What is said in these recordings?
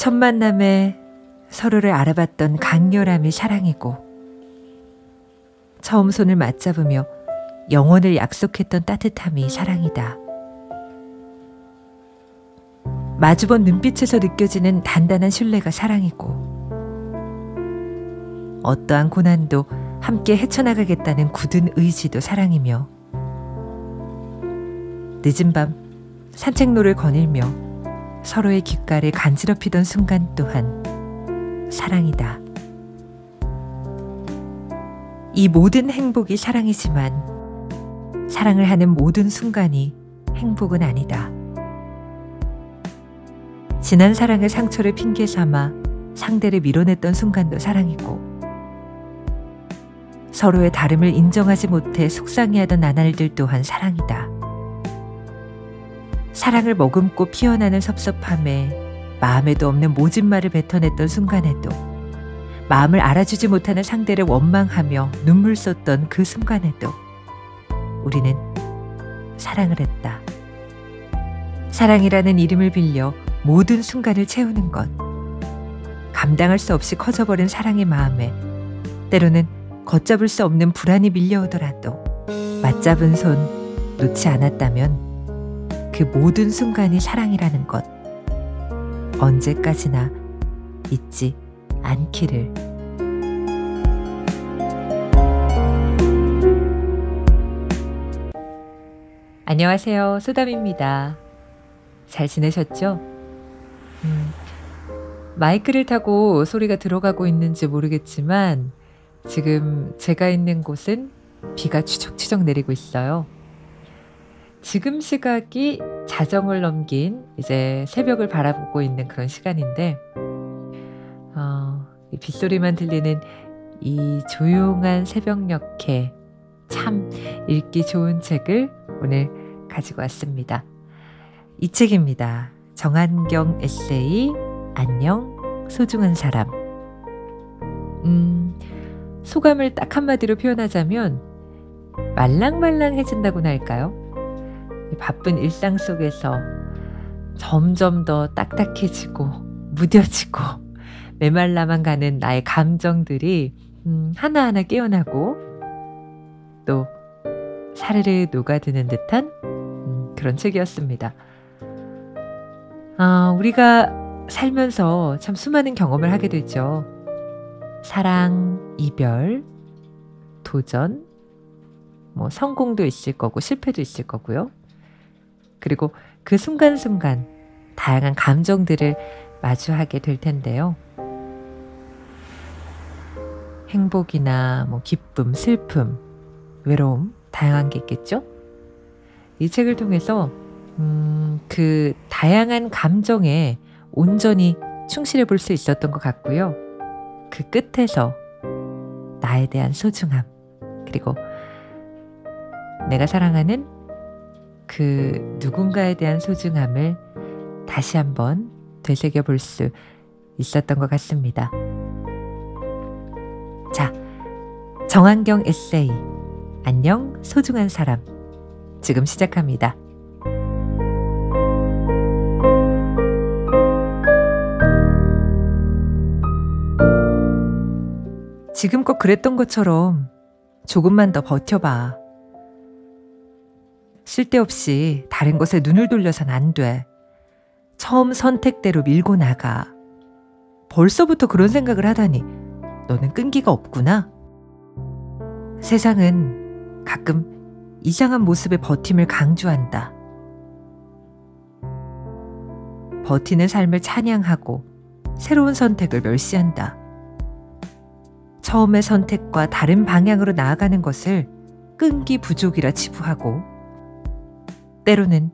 첫 만남에 서로를 알아봤던 강렬함이 사랑이고, 처음 손을 맞잡으며 영원을 약속했던 따뜻함이 사랑이다. 마주본 눈빛에서 느껴지는 단단한 신뢰가 사랑이고, 어떠한 고난도 함께 헤쳐나가겠다는 굳은 의지도 사랑이며, 늦은 밤 산책로를 거닐며 서로의 귓가를 간지럽히던 순간 또한 사랑이다. 이 모든 행복이 사랑이지만 사랑을 하는 모든 순간이 행복은 아니다. 지난 사랑의 상처를 핑계 삼아 상대를 밀어냈던 순간도 사랑이고, 서로의 다름을 인정하지 못해 속상해하던 나날들 또한 사랑이다. 사랑을 머금고 피어나는 섭섭함에 마음에도 없는 모진 말을 뱉어냈던 순간에도, 마음을 알아주지 못하는 상대를 원망하며 눈물 쏟던 그 순간에도 우리는 사랑을 했다. 사랑이라는 이름을 빌려 모든 순간을 채우는 것, 감당할 수 없이 커져버린 사랑의 마음에 때로는 걷잡을 수 없는 불안이 밀려오더라도 맞잡은 손 놓지 않았다면 그 모든 순간이 사랑이라는 것, 언제까지나 잊지 않기를. 안녕하세요, 소담입니다. 잘 지내셨죠? 마이크를 타고 소리가 들어가고 있는지 모르겠지만 지금 제가 있는 곳은 비가 추적추적 내리고 있어요. 지금 시각이 자정을 넘긴 이제 새벽을 바라보고 있는 그런 시간인데, 이 빗소리만 들리는 이 조용한 새벽녘에 참 읽기 좋은 책을 오늘 가지고 왔습니다. 이 책입니다. 정한경 에세이 안녕 소중한 사람. 소감을 딱 한마디로 표현하자면 말랑말랑해진다고나 할까요? 바쁜 일상 속에서 점점 더 딱딱해지고 무뎌지고 메말라만 가는 나의 감정들이 하나하나 깨어나고 또 사르르 녹아드는 듯한 그런 책이었습니다. 우리가 살면서 참 수많은 경험을 하게 되죠. 사랑, 이별, 도전, 성공도 있을 거고 실패도 있을 거고요. 그리고 그 순간순간 다양한 감정들을 마주하게 될 텐데요. 행복이나 기쁨, 슬픔, 외로움, 다양한 게 있겠죠? 이 책을 통해서 그 다양한 감정에 온전히 충실해 볼 수 있었던 것 같고요. 그 끝에서 나에 대한 소중함, 그리고 내가 사랑하는 그 누군가에 대한 소중함을 다시 한번 되새겨 볼 수 있었던 것 같습니다. 자, 정한경 에세이 안녕 소중한 사람, 지금 시작합니다. 지금껏 그랬던 것처럼 조금만 더 버텨봐. 쓸데없이 다른 것에 눈을 돌려선 안 돼. 처음 선택대로 밀고 나가. 벌써부터 그런 생각을 하다니 너는 끈기가 없구나. 세상은 가끔 이상한 모습의 버팀을 강조한다. 버티는 삶을 찬양하고 새로운 선택을 멸시한다. 처음의 선택과 다른 방향으로 나아가는 것을 끈기 부족이라 치부하고, 때로는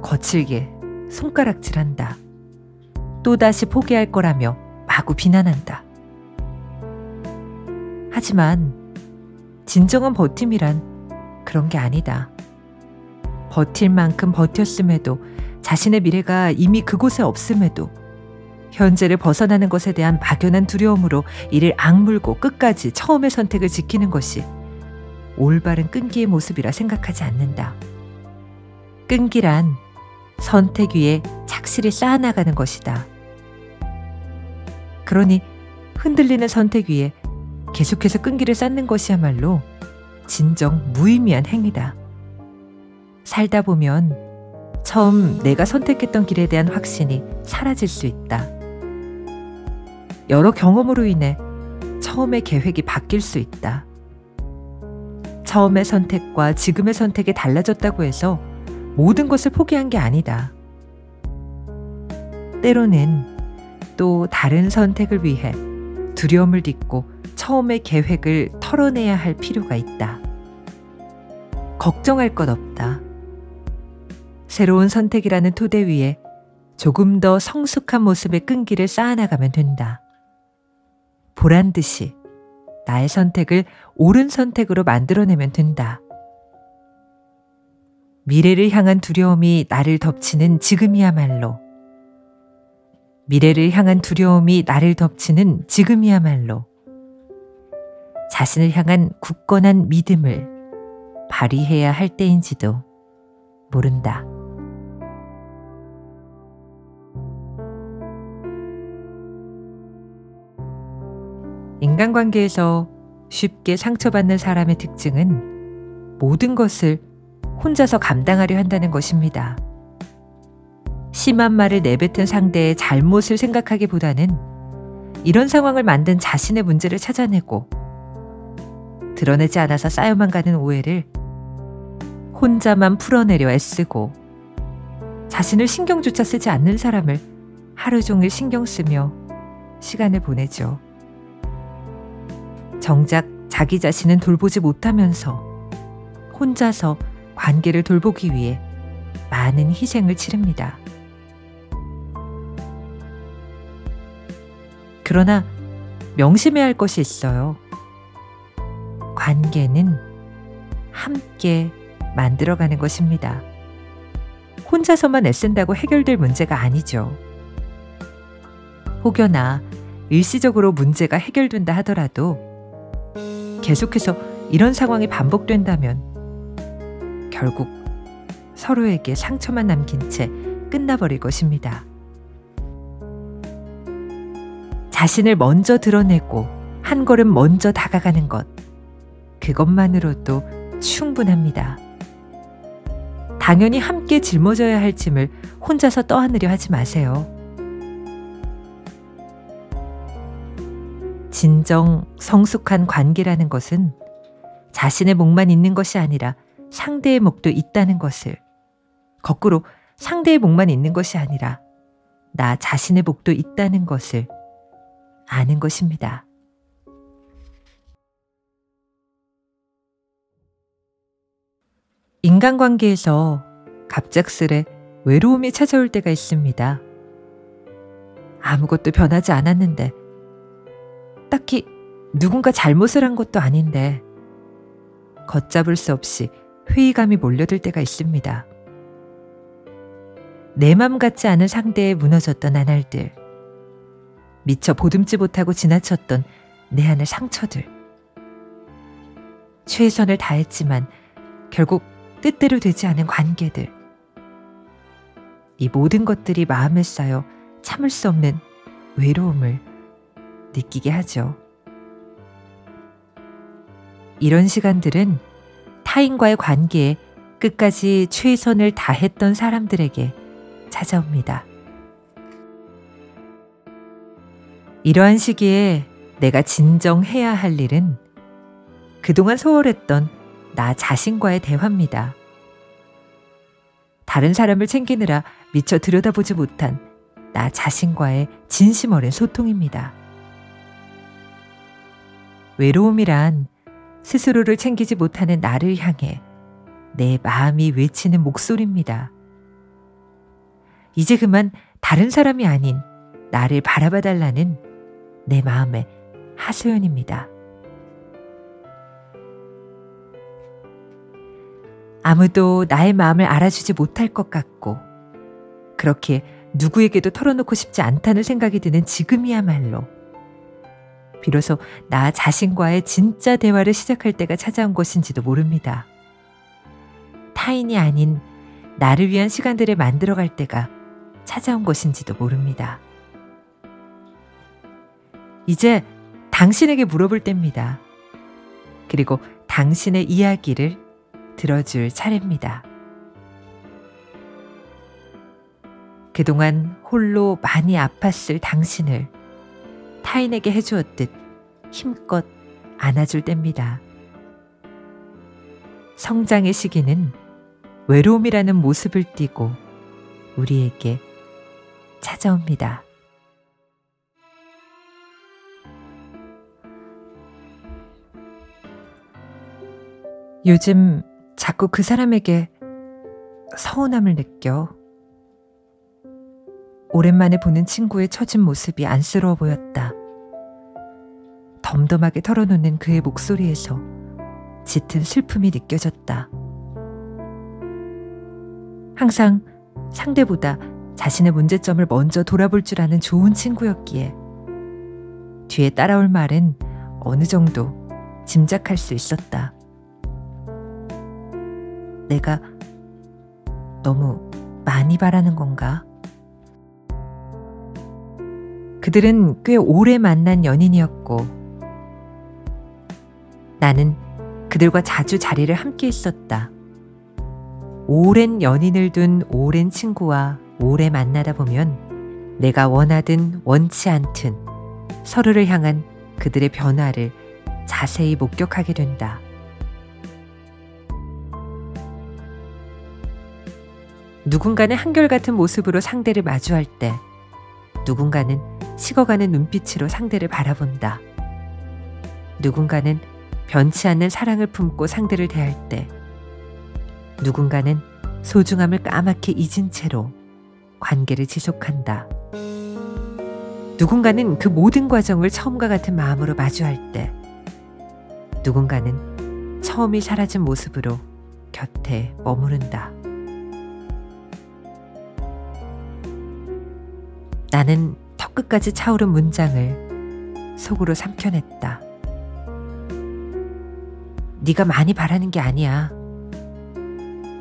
거칠게 손가락질한다. 또다시 포기할 거라며 마구 비난한다. 하지만 진정한 버팀이란 그런 게 아니다. 버틸 만큼 버텼음에도, 자신의 미래가 이미 그곳에 없음에도, 현재를 벗어나는 것에 대한 막연한 두려움으로 이를 악물고 끝까지 처음의 선택을 지키는 것이 올바른 끈기의 모습이라 생각하지 않는다. 끈기란 선택 위에 착실히 쌓아나가는 것이다. 그러니 흔들리는 선택 위에 계속해서 끈기를 쌓는 것이야말로 진정 무의미한 행위다. 살다 보면 처음 내가 선택했던 길에 대한 확신이 사라질 수 있다. 여러 경험으로 인해 처음의 계획이 바뀔 수 있다. 처음의 선택과 지금의 선택이 달라졌다고 해서 모든 것을 포기한 게 아니다. 때로는 또 다른 선택을 위해 두려움을 딛고 처음의 계획을 털어내야 할 필요가 있다. 걱정할 것 없다. 새로운 선택이라는 토대 위에 조금 더 성숙한 모습의 끈기를 쌓아나가면 된다. 보란 듯이 나의 선택을 옳은 선택으로 만들어내면 된다. 미래를 향한 두려움이 나를 덮치는 지금이야말로 자신을 향한 굳건한 믿음을 발휘해야 할 때인지도 모른다. 인간관계에서 쉽게 상처받는 사람의 특징은 모든 것을 혼자서 감당하려 한다는 것입니다. 심한 말을 내뱉은 상대의 잘못을 생각하기보다는 이런 상황을 만든 자신의 문제를 찾아내고 드러내지 않아서 쌓여만 가는 오해를 혼자만 풀어내려 애쓰고 자신을 신경조차 쓰지 않는 사람을 하루 종일 신경 쓰며 시간을 보내죠. 정작 자기 자신은 돌보지 못하면서 혼자서 관계를 돌보기 위해 많은 희생을 치릅니다. 그러나 명심해야 할 것이 있어요. 관계는 함께 만들어가는 것입니다. 혼자서만 애쓴다고 해결될 문제가 아니죠. 혹여나 일시적으로 문제가 해결된다 하더라도 계속해서 이런 상황이 반복된다면 결국 서로에게 상처만 남긴 채 끝나버릴 것입니다. 자신을 먼저 드러내고 한 걸음 먼저 다가가는 것, 그것만으로도 충분합니다. 당연히 함께 짊어져야 할 짐을 혼자서 떠안으려 하지 마세요. 진정 성숙한 관계라는 것은 자신의 몫만 있는 것이 아니라 상대의 몫도 있다는 것을, 거꾸로 상대의 몫만 있는 것이 아니라 나 자신의 몫도 있다는 것을 아는 것입니다. 인간관계에서 갑작스레 외로움이 찾아올 때가 있습니다. 아무것도 변하지 않았는데, 딱히 누군가 잘못을 한 것도 아닌데 걷잡을 수 없이 회의감이 몰려들 때가 있습니다. 내 맘 같지 않은 상대에 무너졌던 나날들, 미처 보듬지 못하고 지나쳤던 내 안의 상처들, 최선을 다했지만 결국 뜻대로 되지 않은 관계들, 이 모든 것들이 마음에 쌓여 참을 수 없는 외로움을 느끼게 하죠. 이런 시간들은 타인과의 관계에 끝까지 최선을 다했던 사람들에게 찾아옵니다. 이러한 시기에 내가 진정 해야 할 일은 그동안 소홀했던 나 자신과의 대화입니다. 다른 사람을 챙기느라 미처 들여다보지 못한 나 자신과의 진심 어린 소통입니다. 외로움이란 스스로를 챙기지 못하는 나를 향해 내 마음이 외치는 목소리입니다. 이제 그만 다른 사람이 아닌 나를 바라봐달라는 내 마음의 하소연입니다. 아무도 나의 마음을 알아주지 못할 것 같고 그렇게 누구에게도 털어놓고 싶지 않다는 생각이 드는 지금이야말로 비로소 나 자신과의 진짜 대화를 시작할 때가 찾아온 것인지도 모릅니다. 타인이 아닌 나를 위한 시간들을 만들어갈 때가 찾아온 것인지도 모릅니다. 이제 당신에게 물어볼 때입니다. 그리고 당신의 이야기를 들어줄 차례입니다. 그동안 홀로 많이 아팠을 당신을 타인에게 해주었듯 힘껏 안아줄 때입니다. 성장의 시기는 외로움이라는 모습을 띠고 우리에게 찾아옵니다. 요즘 자꾸 그 사람에게 서운함을 느껴. 오랜만에 보는 친구의 처진 모습이 안쓰러워 보였다. 덤덤하게 털어놓는 그의 목소리에서 짙은 슬픔이 느껴졌다. 항상 상대보다 자신의 문제점을 먼저 돌아볼 줄 아는 좋은 친구였기에 뒤에 따라올 말은 어느 정도 짐작할 수 있었다. 내가 너무 많이 바라는 건가? 그들은 꽤 오래 만난 연인이었고 나는 그들과 자주 자리를 함께 했었다. 오랜 연인을 둔 오랜 친구와 오래 만나다 보면 내가 원하든 원치 않든 서로를 향한 그들의 변화를 자세히 목격하게 된다. 누군가는 한결같은 모습으로 상대를 마주할 때 누군가는 식어가는 눈빛으로 상대를 바라본다. 누군가는 변치 않는 사랑을 품고 상대를 대할 때 누군가는 소중함을 까맣게 잊은 채로 관계를 지속한다. 누군가는 그 모든 과정을 처음과 같은 마음으로 마주할 때 누군가는 처음이 사라진 모습으로 곁에 머무른다. 나는 턱끝까지 차오른 문장을 속으로 삼켜냈다. 네가 많이 바라는 게 아니야.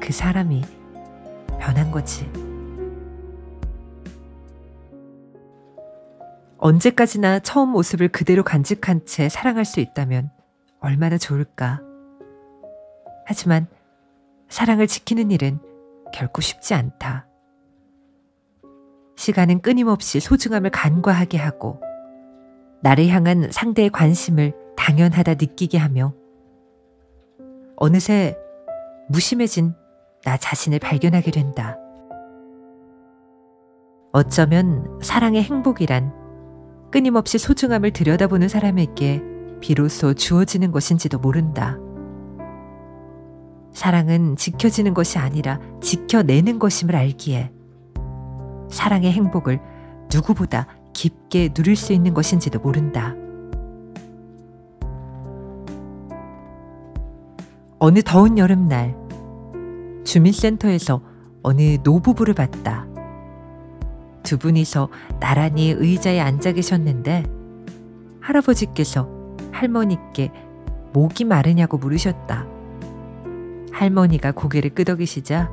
그 사람이 변한 거지. 언제까지나 처음 모습을 그대로 간직한 채 사랑할 수 있다면 얼마나 좋을까. 하지만 사랑을 지키는 일은 결코 쉽지 않다. 시간은 끊임없이 소중함을 간과하게 하고 나를 향한 상대의 관심을 당연하다 느끼게 하며 어느새 무심해진 나 자신을 발견하게 된다. 어쩌면 사랑의 행복이란 끊임없이 소중함을 들여다보는 사람에게 비로소 주어지는 것인지도 모른다. 사랑은 지켜지는 것이 아니라 지켜내는 것임을 알기에 사랑의 행복을 누구보다 깊게 누릴 수 있는 것인지도 모른다. 어느 더운 여름날 주민센터에서 어느 노부부를 봤다. 두 분이서 나란히 의자에 앉아 계셨는데 할아버지께서 할머니께 목이 마르냐고 물으셨다. 할머니가 고개를 끄덕이시자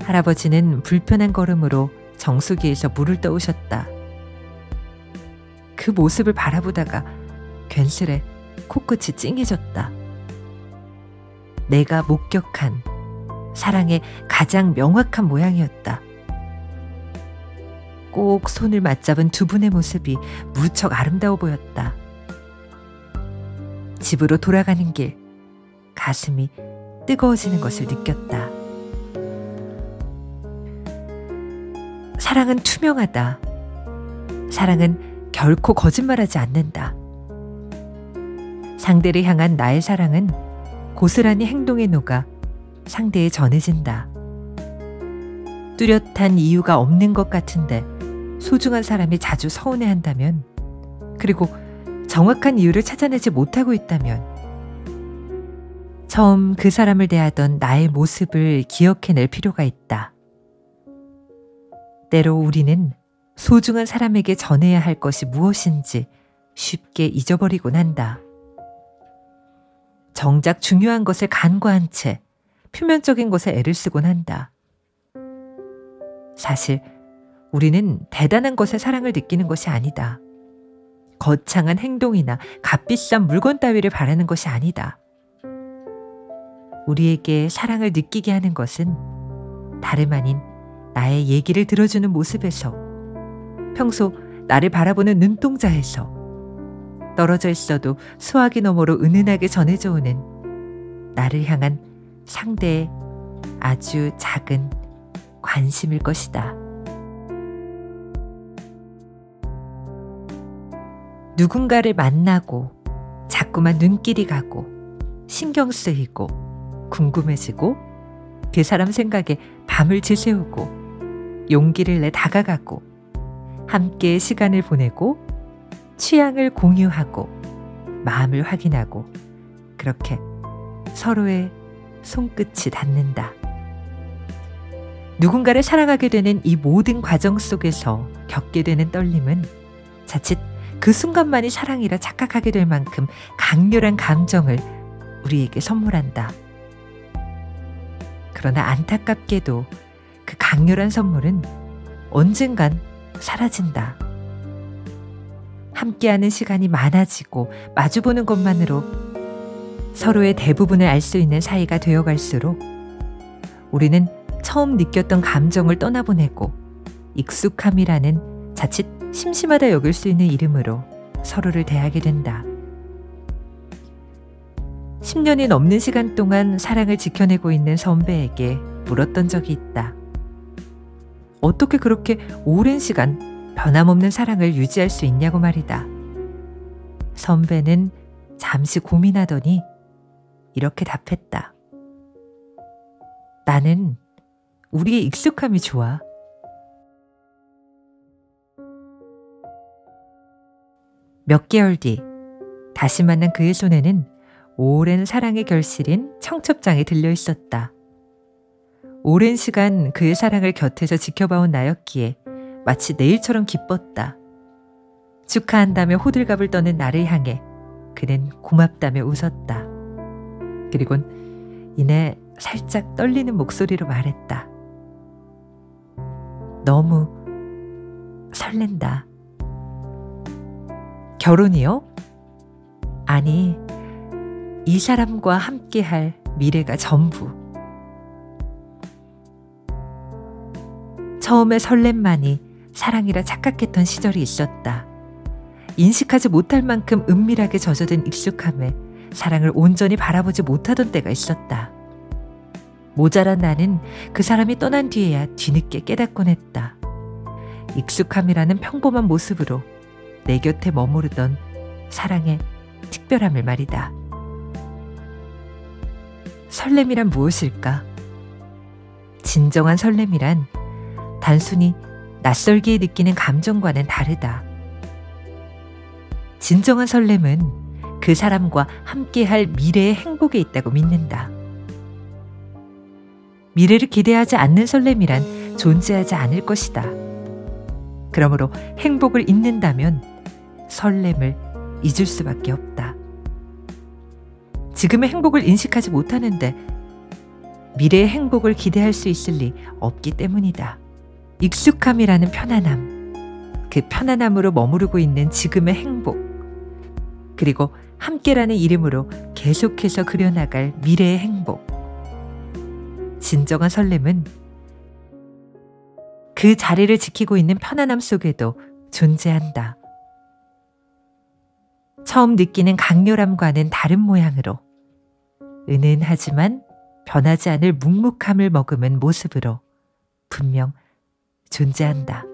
할아버지는 불편한 걸음으로 정수기에서 물을 떠오셨다. 그 모습을 바라보다가 괜스레 코끝이 찡해졌다. 내가 목격한 사랑의 가장 명확한 모양이었다. 꼭 손을 맞잡은 두 분의 모습이 무척 아름다워 보였다. 집으로 돌아가는 길, 가슴이 뜨거워지는 것을 느꼈다. 사랑은 투명하다. 사랑은 결코 거짓말하지 않는다. 상대를 향한 나의 사랑은 고스란히 행동에 녹아 상대에 전해진다. 뚜렷한 이유가 없는 것 같은데 소중한 사람이 자주 서운해한다면, 그리고 정확한 이유를 찾아내지 못하고 있다면 처음 그 사람을 대하던 나의 모습을 기억해낼 필요가 있다. 때로 우리는 소중한 사람에게 전해야 할 것이 무엇인지 쉽게 잊어버리곤 한다. 정작 중요한 것을 간과한 채 표면적인 것에 애를 쓰곤 한다. 사실 우리는 대단한 것에 사랑을 느끼는 것이 아니다. 거창한 행동이나 값비싼 물건 따위를 바라는 것이 아니다. 우리에게 사랑을 느끼게 하는 것은 다름 아닌 나의 얘기를 들어주는 모습에서, 평소 나를 바라보는 눈동자에서, 떨어져 있어도 수화기 너머로 은은하게 전해져 오는 나를 향한 상대의 아주 작은 관심일 것이다. 누군가를 만나고 자꾸만 눈길이 가고 신경 쓰이고 궁금해지고 그 사람 생각에 밤을 지새우고 용기를 내 다가가고 함께 시간을 보내고 취향을 공유하고 마음을 확인하고 그렇게 서로의 손끝이 닿는다. 누군가를 사랑하게 되는 이 모든 과정 속에서 겪게 되는 떨림은 자칫 그 순간만이 사랑이라 착각하게 될 만큼 강렬한 감정을 우리에게 선물한다. 그러나 안타깝게도 그 강렬한 선물은 언젠간 사라진다. 함께하는 시간이 많아지고 마주보는 것만으로 서로의 대부분을 알 수 있는 사이가 되어갈수록 우리는 처음 느꼈던 감정을 떠나보내고 익숙함이라는 자칫 심심하다 여길 수 있는 이름으로 서로를 대하게 된다. 10년이 넘는 시간 동안 사랑을 지켜내고 있는 선배에게 물었던 적이 있다. 어떻게 그렇게 오랜 시간 변함없는 사랑을 유지할 수 있냐고 말이다. 선배는 잠시 고민하더니 이렇게 답했다. 나는 우리의 익숙함이 좋아. 몇 개월 뒤 다시 만난 그의 손에는 오랜 사랑의 결실인 청첩장이 들려 있었다. 오랜 시간 그의 사랑을 곁에서 지켜봐온 나였기에 마치 내일처럼 기뻤다. 축하한다며 호들갑을 떠는 나를 향해 그는 고맙다며 웃었다. 그리곤 이내 살짝 떨리는 목소리로 말했다. 너무 설렌다. 결혼이요? 아니, 이 사람과 함께할 미래가 전부. 처음에 설렘만이 사랑이라 착각했던 시절이 있었다. 인식하지 못할 만큼 은밀하게 젖어든 익숙함에 사랑을 온전히 바라보지 못하던 때가 있었다. 모자란 나는 그 사람이 떠난 뒤에야 뒤늦게 깨닫곤 했다. 익숙함이라는 평범한 모습으로 내 곁에 머무르던 사랑의 특별함을 말이다. 설렘이란 무엇일까? 진정한 설렘이란 단순히 낯설기에 느끼는 감정과는 다르다. 진정한 설렘은 그 사람과 함께할 미래의 행복에 있다고 믿는다. 미래를 기대하지 않는 설렘이란 존재하지 않을 것이다. 그러므로 행복을 잊는다면 설렘을 잊을 수밖에 없다. 지금의 행복을 인식하지 못하는데 미래의 행복을 기대할 수 있을 리 없기 때문이다. 익숙함이라는 편안함, 그 편안함으로 머무르고 있는 지금의 행복, 그리고 함께라는 이름으로 계속해서 그려나갈 미래의 행복. 진정한 설렘은 그 자리를 지키고 있는 편안함 속에도 존재한다. 처음 느끼는 강렬함과는 다른 모양으로 은은하지만 변하지 않을 묵묵함을 머금은 모습으로 분명 존재한다.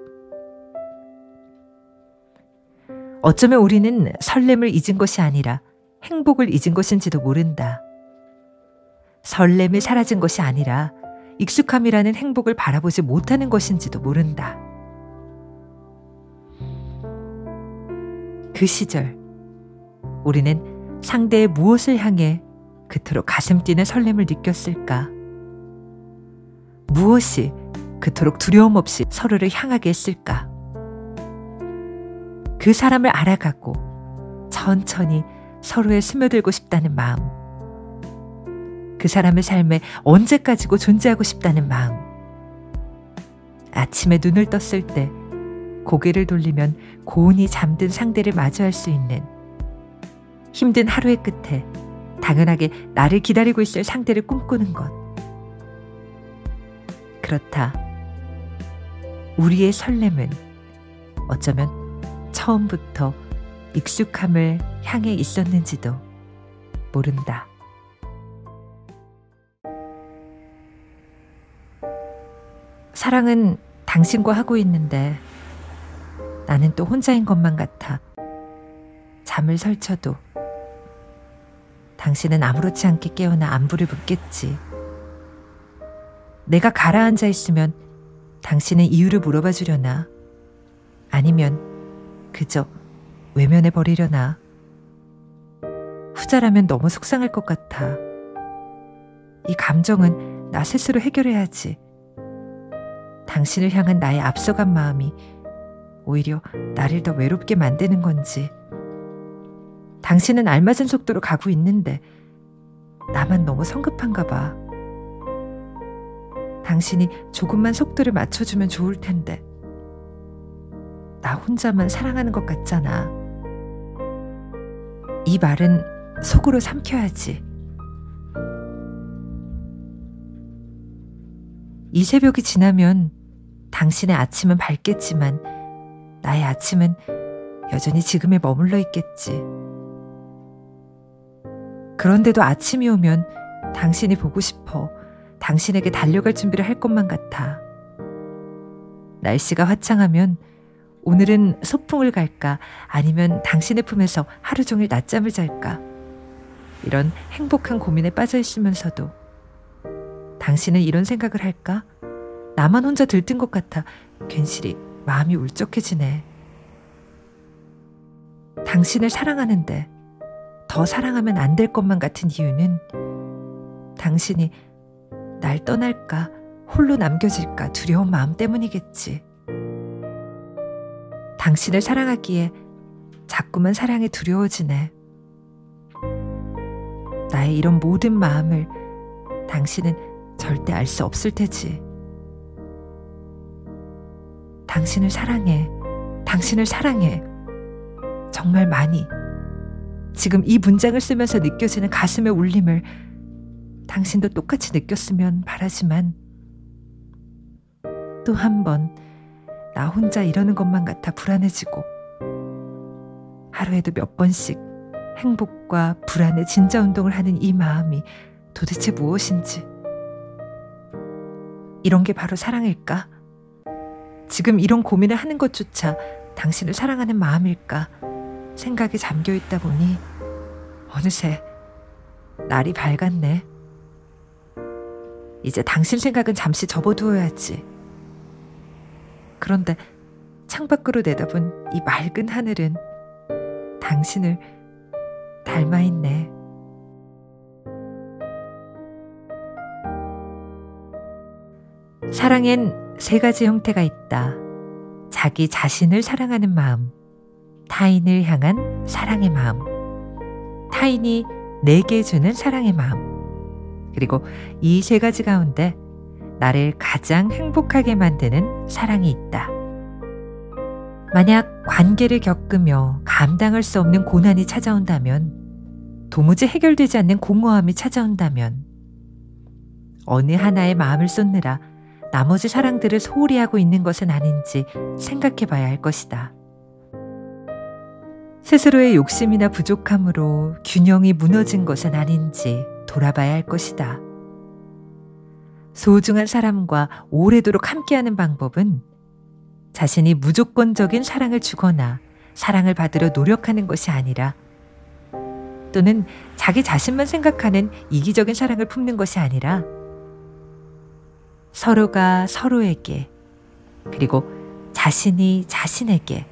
어쩌면 우리는 설렘을 잊은 것이 아니라 행복을 잊은 것인지도 모른다. 설렘이 사라진 것이 아니라 익숙함이라는 행복을 바라보지 못하는 것인지도 모른다. 그 시절 우리는 상대의 무엇을 향해 그토록 가슴 뛰는 설렘을 느꼈을까? 무엇이 그토록 두려움 없이 서로를 향하게 했을까? 그 사람을 알아가고 천천히 서로에 스며들고 싶다는 마음, 그 사람의 삶에 언제까지고 존재하고 싶다는 마음, 아침에 눈을 떴을 때 고개를 돌리면 고온히 잠든 상대를 마주할 수 있는, 힘든 하루의 끝에 당연하게 나를 기다리고 있을 상대를 꿈꾸는 것. 그렇다. 우리의 설렘은 어쩌면 처음부터 익숙함을 향해 있었는지도 모른다. 사랑은 당신과 하고 있는데 나는 또 혼자인 것만 같아. 잠을 설쳐도 당신은 아무렇지 않게 깨어나 안부를 묻겠지. 내가 가라앉아 있으면 당신은 이유를 물어봐 주려나? 아니면 그저 외면해 버리려나? 후자라면 너무 속상할 것 같아. 이 감정은 나 스스로 해결해야지. 당신을 향한 나의 앞서간 마음이 오히려 나를 더 외롭게 만드는 건지. 당신은 알맞은 속도로 가고 있는데 나만 너무 성급한가 봐. 당신이 조금만 속도를 맞춰주면 좋을 텐데 나 혼자만 사랑하는 것 같잖아. 이 말은 속으로 삼켜야지. 이 새벽이 지나면 당신의 아침은 밝겠지만 나의 아침은 여전히 지금에 머물러 있겠지. 그런데도 아침이 오면 당신이 보고 싶어 당신에게 달려갈 준비를 할 것만 같아. 날씨가 화창하면 오늘은 소풍을 갈까 아니면 당신의 품에서 하루 종일 낮잠을 잘까, 이런 행복한 고민에 빠져 있으면서도 당신은 이런 생각을 할까? 나만 혼자 들뜬 것 같아 괜시리 마음이 울적해지네. 당신을 사랑하는데 더 사랑하면 안 될 것만 같은 이유는 당신이 날 떠날까 홀로 남겨질까 두려운 마음 때문이겠지. 당신을 사랑하기에 자꾸만 사랑이 두려워지네. 나의 이런 모든 마음을 당신은 절대 알 수 없을 테지. 당신을 사랑해. 당신을 사랑해. 정말 많이. 지금 이 문장을 쓰면서 느껴지는 가슴의 울림을 당신도 똑같이 느꼈으면 바라지만 또 한 번 나 혼자 이러는 것만 같아 불안해지고 하루에도 몇 번씩 행복과 불안의 진자 운동을 하는 이 마음이 도대체 무엇인지. 이런 게 바로 사랑일까? 지금 이런 고민을 하는 것조차 당신을 사랑하는 마음일까? 생각에 잠겨 있다 보니 어느새 날이 밝았네. 이제 당신 생각은 잠시 접어두어야지. 그런데 창밖으로 내다본 이 맑은 하늘은 당신을 닮아있네. 사랑엔 세 가지 형태가 있다. 자기 자신을 사랑하는 마음, 타인을 향한 사랑의 마음, 타인이 내게 주는 사랑의 마음, 그리고 이 세 가지 가운데 나를 가장 행복하게 만드는 사랑이 있다. 만약 관계를 겪으며 감당할 수 없는 고난이 찾아온다면, 도무지 해결되지 않는 공허함이 찾아온다면 어느 하나의 마음을 쏟느라 나머지 사랑들을 소홀히 하고 있는 것은 아닌지 생각해 봐야 할 것이다. 스스로의 욕심이나 부족함으로 균형이 무너진 것은 아닌지 돌아봐야 할 것이다. 소중한 사람과 오래도록 함께하는 방법은 자신이 무조건적인 사랑을 주거나 사랑을 받으려 노력하는 것이 아니라, 또는 자기 자신만 생각하는 이기적인 사랑을 품는 것이 아니라 서로가 서로에게, 그리고 자신이 자신에게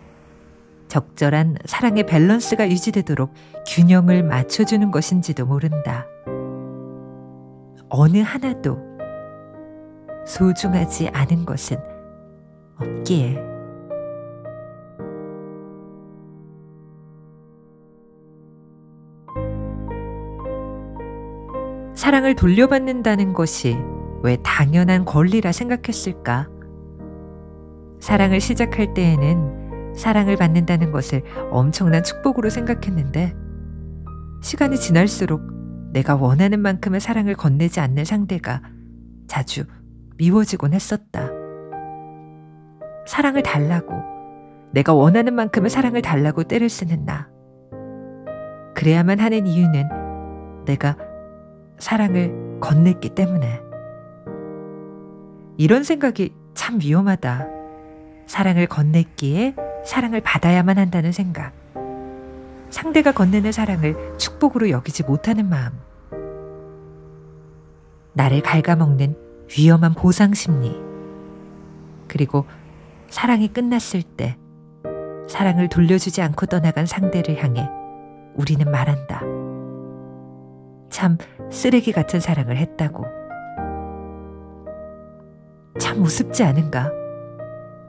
적절한 사랑의 밸런스가 유지되도록 균형을 맞춰주는 것인지도 모른다. 어느 하나도 소중하지 않은 것은 없기에. 사랑을 돌려받는다는 것이 왜 당연한 권리라 생각했을까? 사랑을 시작할 때에는 사랑을 받는다는 것을 엄청난 축복으로 생각했는데 시간이 지날수록 내가 원하는 만큼의 사랑을 건네지 않는 상대가 자주 미워지곤 했었다. 사랑을 달라고, 내가 원하는 만큼의 사랑을 달라고 떼를 쓰는 나. 그래야만 하는 이유는 내가 사랑을 건넸기 때문에. 이런 생각이 참 위험하다. 사랑을 건넸기에 사랑을 받아야만 한다는 생각. 상대가 건네는 사랑을 축복으로 여기지 못하는 마음. 나를 갉아먹는 위험한 보상 심리. 그리고 사랑이 끝났을 때 사랑을 돌려주지 않고 떠나간 상대를 향해 우리는 말한다. 참 쓰레기 같은 사랑을 했다고. 참 우습지 않은가?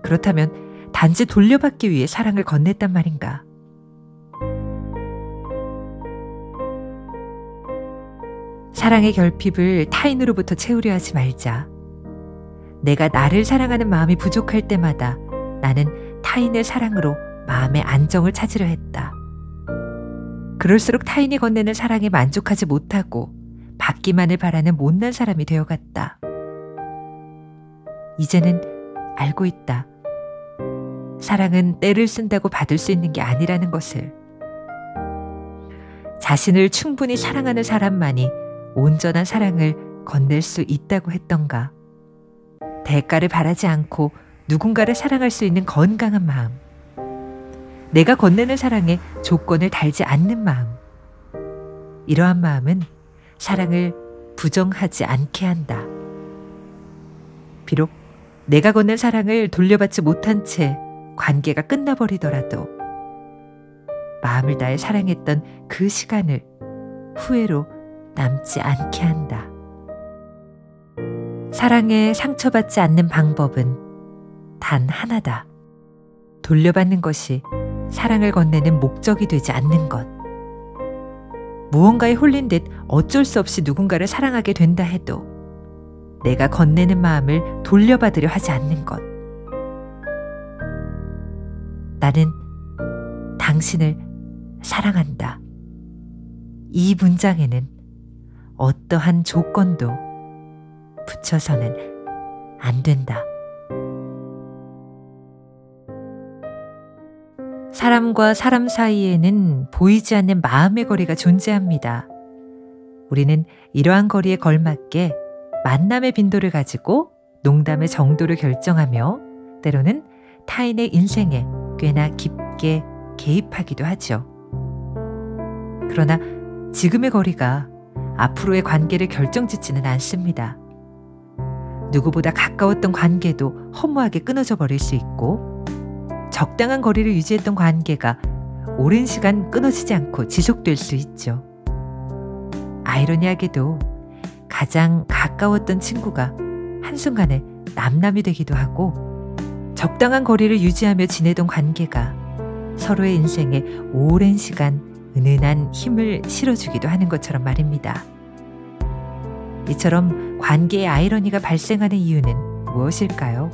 그렇다면 단지 돌려받기 위해 사랑을 건넸단 말인가? 사랑의 결핍을 타인으로부터 채우려 하지 말자. 내가 나를 사랑하는 마음이 부족할 때마다 나는 타인의 사랑으로 마음의 안정을 찾으려 했다. 그럴수록 타인이 건네는 사랑에 만족하지 못하고 받기만을 바라는 못난 사람이 되어갔다. 이제는 알고 있다. 사랑은 때를 쓴다고 받을 수 있는 게 아니라는 것을. 자신을 충분히 사랑하는 사람만이 온전한 사랑을 건넬 수 있다고 했던가. 대가를 바라지 않고 누군가를 사랑할 수 있는 건강한 마음. 내가 건네는 사랑에 조건을 달지 않는 마음. 이러한 마음은 사랑을 부정하지 않게 한다. 비록 내가 건넨 사랑을 돌려받지 못한 채 관계가 끝나버리더라도 마음을 다해 사랑했던 그 시간을 후회로 남지 않게 한다. 사랑에 상처받지 않는 방법은 단 하나다. 돌려받는 것이 사랑을 건네는 목적이 되지 않는 것. 무언가에 홀린 듯 어쩔 수 없이 누군가를 사랑하게 된다 해도 내가 건네는 마음을 돌려받으려 하지 않는 것. 나는 당신을 사랑한다. 이 문장에는 어떠한 조건도 붙여서는 안 된다. 사람과 사람 사이에는 보이지 않는 마음의 거리가 존재합니다. 우리는 이러한 거리에 걸맞게 만남의 빈도를 가지고 농담의 정도를 결정하며 때로는 타인의 인생에 꽤나 깊게 개입하기도 하죠. 그러나 지금의 거리가 앞으로의 관계를 결정짓지는 않습니다. 누구보다 가까웠던 관계도 허무하게 끊어져 버릴 수 있고 적당한 거리를 유지했던 관계가 오랜 시간 끊어지지 않고 지속될 수 있죠. 아이러니하게도 가장 가까웠던 친구가 한순간에 남남이 되기도 하고 적당한 거리를 유지하며 지내던 관계가 서로의 인생에 오랜 시간 은은한 힘을 실어주기도 하는 것처럼 말입니다. 이처럼 관계의 아이러니가 발생하는 이유는 무엇일까요?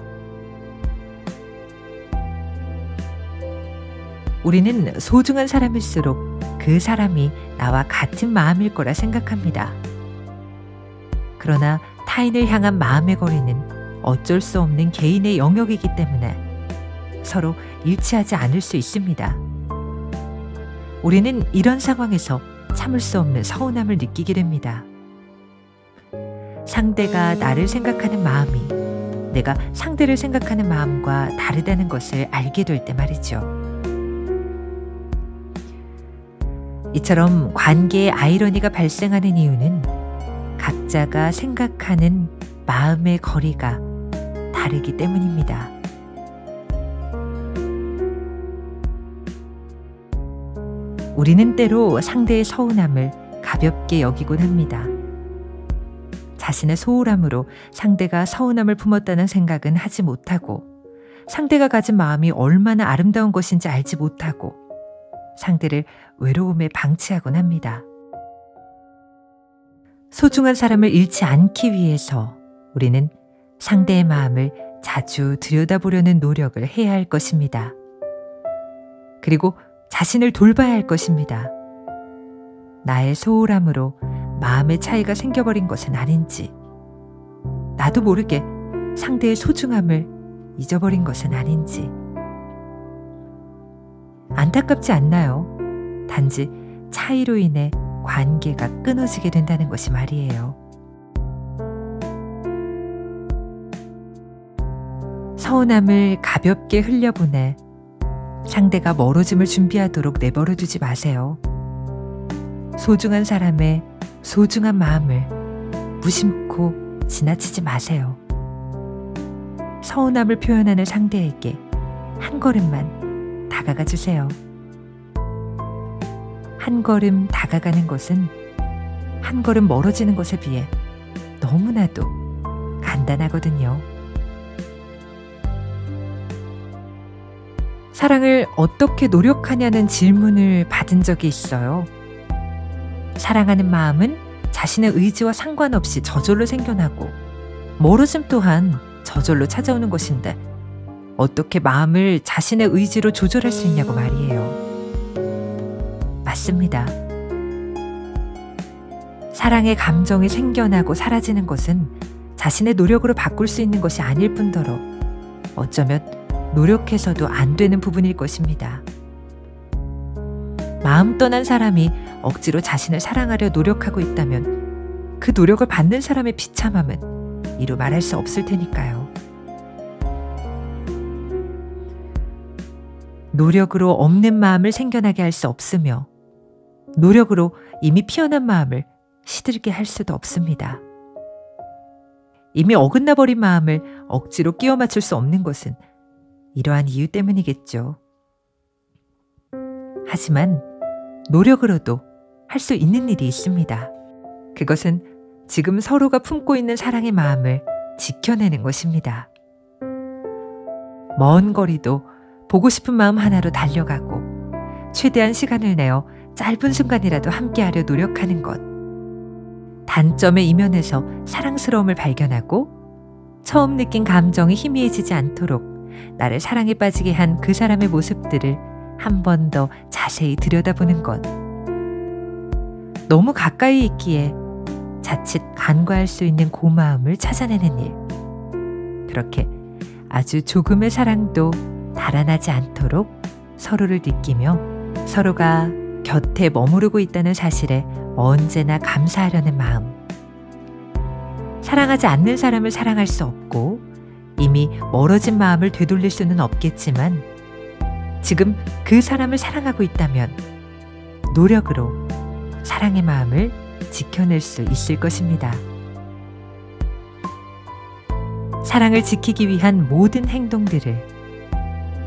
우리는 소중한 사람일수록 그 사람이 나와 같은 마음일 거라 생각합니다. 그러나 타인을 향한 마음의 거리는 어쩔 수 없는 개인의 영역이기 때문에 서로 일치하지 않을 수 있습니다. 우리는 이런 상황에서 참을 수 없는 서운함을 느끼게 됩니다. 상대가 나를 생각하는 마음이 내가 상대를 생각하는 마음과 다르다는 것을 알게 될 때 말이죠. 이처럼 관계의 아이러니가 발생하는 이유는 각자가 생각하는 마음의 거리가 다르기 때문입니다. 우리는 때로 상대의 서운함을 가볍게 여기곤 합니다. 자신의 소홀함으로 상대가 서운함을 품었다는 생각은 하지 못하고 상대가 가진 마음이 얼마나 아름다운 것인지 알지 못하고 상대를 외로움에 방치하곤 합니다. 소중한 사람을 잃지 않기 위해서 우리는 상대의 마음을 자주 들여다보려는 노력을 해야 할 것입니다. 그리고 자신을 돌봐야 할 것입니다. 나의 소홀함으로 마음의 차이가 생겨버린 것은 아닌지, 나도 모르게 상대의 소중함을 잊어버린 것은 아닌지. 안타깝지 않나요? 단지 차이로 인해 관계가 끊어지게 된다는 것이 말이에요. 서운함을 가볍게 흘려보내 상대가 멀어짐을 준비하도록 내버려두지 마세요. 소중한 사람의 소중한 마음을 무심코 지나치지 마세요. 서운함을 표현하는 상대에게 한 걸음만 다가가 주세요. 한 걸음 다가가는 것은 한 걸음 멀어지는 것에 비해 너무나도 간단하거든요. 사랑을 어떻게 노력하냐는 질문을 받은 적이 있어요. 사랑하는 마음은 자신의 의지와 상관없이 저절로 생겨나고 멀어짐 또한 저절로 찾아오는 것인데 어떻게 마음을 자신의 의지로 조절할 수 있냐고 말이에요. 맞습니다. 사랑의 감정이 생겨나고 사라지는 것은 자신의 노력으로 바꿀 수 있는 것이 아닐 뿐더러 어쩌면 노력해서도 안 되는 부분일 것입니다. 마음 떠난 사람이 억지로 자신을 사랑하려 노력하고 있다면 그 노력을 받는 사람의 비참함은 이루 말할 수 없을 테니까요. 노력으로 없는 마음을 생겨나게 할 수 없으며 노력으로 이미 피어난 마음을 시들게 할 수도 없습니다. 이미 어긋나 버린 마음을 억지로 끼워 맞출 수 없는 것은 이러한 이유 때문이겠죠. 하지만 노력으로도 할 수 있는 일이 있습니다. 그것은 지금 서로가 품고 있는 사랑의 마음을 지켜내는 것입니다. 먼 거리도 보고 싶은 마음 하나로 달려가고 최대한 시간을 내어 짧은 순간이라도 함께하려 노력하는 것. 단점의 이면에서 사랑스러움을 발견하고 처음 느낀 감정이 희미해지지 않도록 나를 사랑에 빠지게 한 그 사람의 모습들을 한 번 더 자세히 들여다보는 것. 너무 가까이 있기에 자칫 간과할 수 있는 고마움을 찾아내는 일. 그렇게 아주 조금의 사랑도 달아나지 않도록 서로를 느끼며 서로가 곁에 머무르고 있다는 사실에 언제나 감사하려는 마음. 사랑하지 않는 사람을 사랑할 수 없고 이미 멀어진 마음을 되돌릴 수는 없겠지만 지금 그 사람을 사랑하고 있다면 노력으로 사랑의 마음을 지켜낼 수 있을 것입니다. 사랑을 지키기 위한 모든 행동들을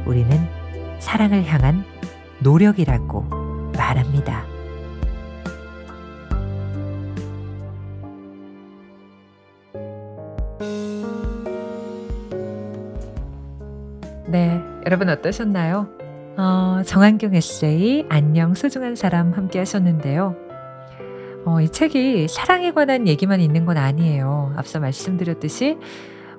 우리는 사랑을 향한 노력이라고 말합니다. 네, 여러분 어떠셨나요? 정한경 에세이 안녕 소중한 사람 함께 하셨는데요. 이 책이 사랑에 관한 얘기만 있는 건 아니에요. 앞서 말씀드렸듯이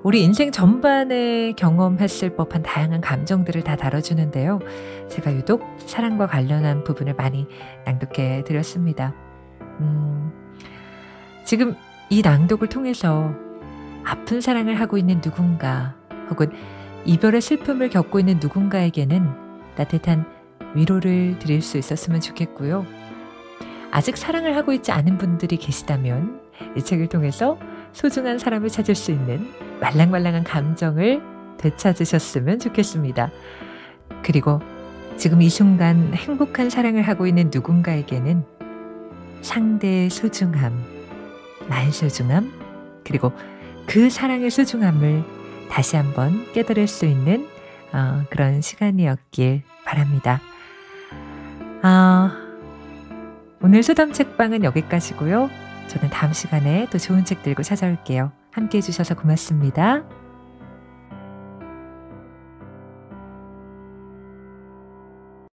우리 인생 전반에 경험했을 법한 다양한 감정들을 다 다뤄주는데요. 제가 유독 사랑과 관련한 부분을 많이 낭독해 드렸습니다. 지금 이 낭독을 통해서 아픈 사랑을 하고 있는 누군가 혹은 이별의 슬픔을 겪고 있는 누군가에게는 따뜻한 위로를 드릴 수 있었으면 좋겠고요. 아직 사랑을 하고 있지 않은 분들이 계시다면 이 책을 통해서 소중한 사람을 찾을 수 있는 말랑말랑한 감정을 되찾으셨으면 좋겠습니다. 그리고 지금 이 순간 행복한 사랑을 하고 있는 누군가에게는 상대의 소중함, 나의 소중함, 그리고 그 사랑의 소중함을 다시 한번 깨달을 수 있는 그런 시간이었길 바랍니다. 오늘 소담 책방은 여기까지고요. 저는 다음 시간에 또 좋은 책 들고 찾아올게요. 함께 해주셔서 고맙습니다.